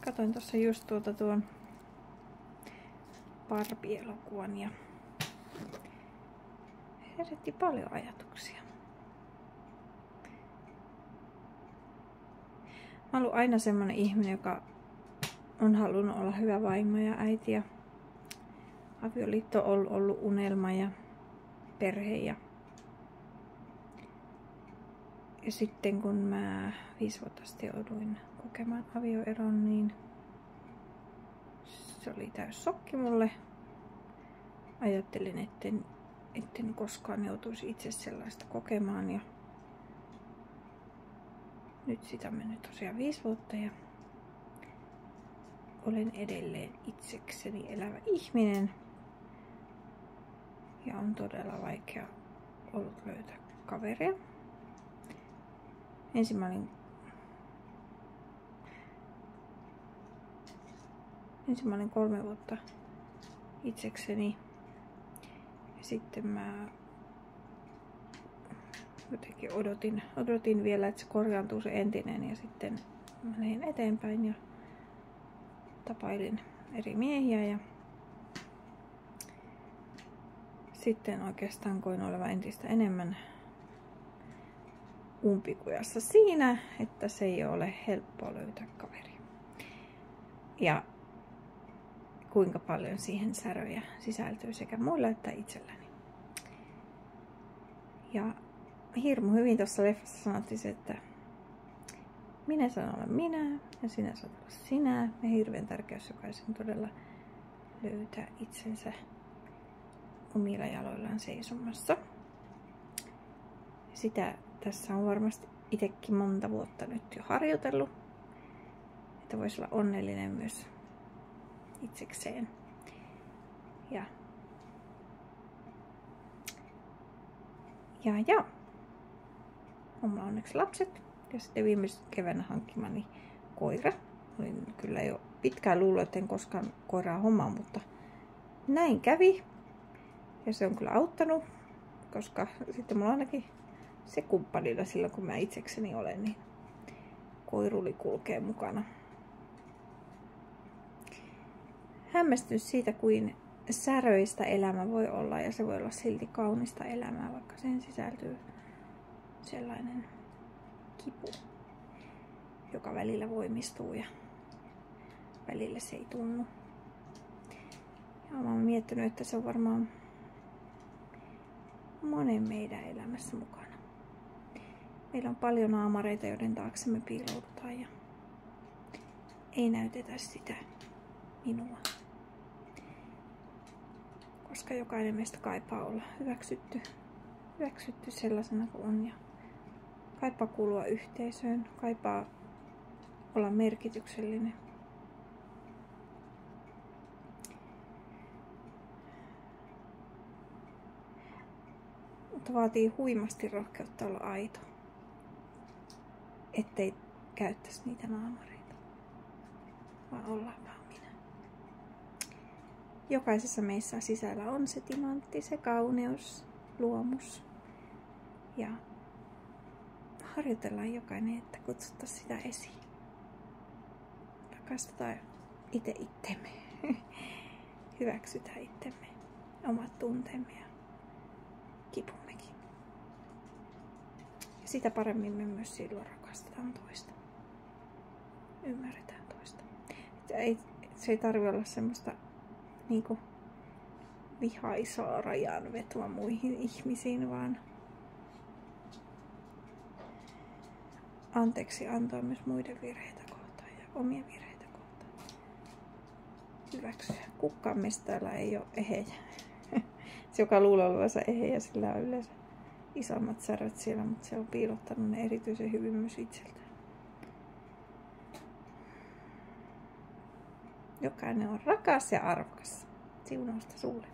Katoin tuossa just tuon Barbie-elokuvan ja herätti paljon ajatuksia. Mä oon ollut aina semmonen ihminen, joka on halunnut olla hyvä vaimo ja äiti. Ja avioliitto on ollut unelma ja perhe. Ja sitten kun mä 5 vuotta sitten jouduin kokemaan avioeron, niin se oli täys shokki mulle. Ajattelin, etten koskaan joutuisi itse sellaista kokemaan. Ja nyt siitä on mennyt tosiaan 5 vuotta ja olen edelleen itsekseni elävä ihminen. Ja on todella vaikea ollut löytää kaveria. Ensin mä olin 3 vuotta itsekseni. Ja sitten mä jotenkin odotin vielä, että se korjaantuu se entinen. Ja sitten mä lähdin eteenpäin ja tapailin eri miehiä. Ja sitten oikeastaan koin olevan entistä enemmän umpikujassa siinä, että se ei ole helppoa löytää kaveria. Ja kuinka paljon siihen säröjä sisältyy sekä muilla että itselläni. Ja hirmu hyvin tuossa leffassa sanottiin se, että minä saan olla minä ja sinä saat olla sinä. Ja hirveän tärkeys jokaisen todella löytää itsensä omilla jaloillaan seisomassa. Sitä tässä on varmasti itsekin monta vuotta nyt jo harjoitellut, että voisi olla onnellinen myös itsekseen. Ja on onneksi lapset ja sitten viime keväänä hankkimani koira. Olin kyllä jo pitkään luullut, että en koskaan koiraa hommaa, mutta näin kävi. Ja se on kyllä auttanut, koska sitten mulla ainakin se kumppanilla silloin, kun mä itsekseni olen, niin koiruli kulkee mukana. Hämmästyn siitä, kuin säröistä elämä voi olla ja se voi olla silti kaunista elämää, vaikka siihen sisältyy sellainen kipu, joka välillä voimistuu ja välillä se ei tunnu. Ja mä oon miettinyt, että se on varmaan monen meidän elämässä mukana. Meillä on paljon naamareita, joiden taakse me piiloudutaan ja ei näytetä sitä minua. Koska jokainen meistä kaipaa olla hyväksytty sellaisena kuin on ja kaipaa kuulua yhteisöön, kaipaa olla merkityksellinen. Mutta vaatii huimasti rohkeutta olla aito, ettei käyttäisi niitä naamareita, vaan olla vaan minä. Jokaisessa meissä sisällä on se timantti, se kauneus, luomus. Ja harjoitellaan jokainen, että kutsuttaisiin sitä esiin. Rakastetaan itse itsemme. Hyväksytään itsemme, omat tunteemme ja kipummekin. Ja sitä paremmin me myös silloin rakastetaan toista. Ymmärretään toista. Se ei tarvitse olla semmoista niinku vihaisaa rajanvetoa muihin ihmisiin, vaan anteeksi antaa myös muiden virheitä kohtaan ja omia virheitä kohtaan. Hyväksyä. Kukaan meistä täällä ei ole ehejä. Se, joka luulee olevansa ehejä, sillä on yleensä isommat säröt siellä, mutta se on piilottanut ne erityisen hyvin myös itseltään. Jokainen on rakas ja arvokas. Siunausta sulle.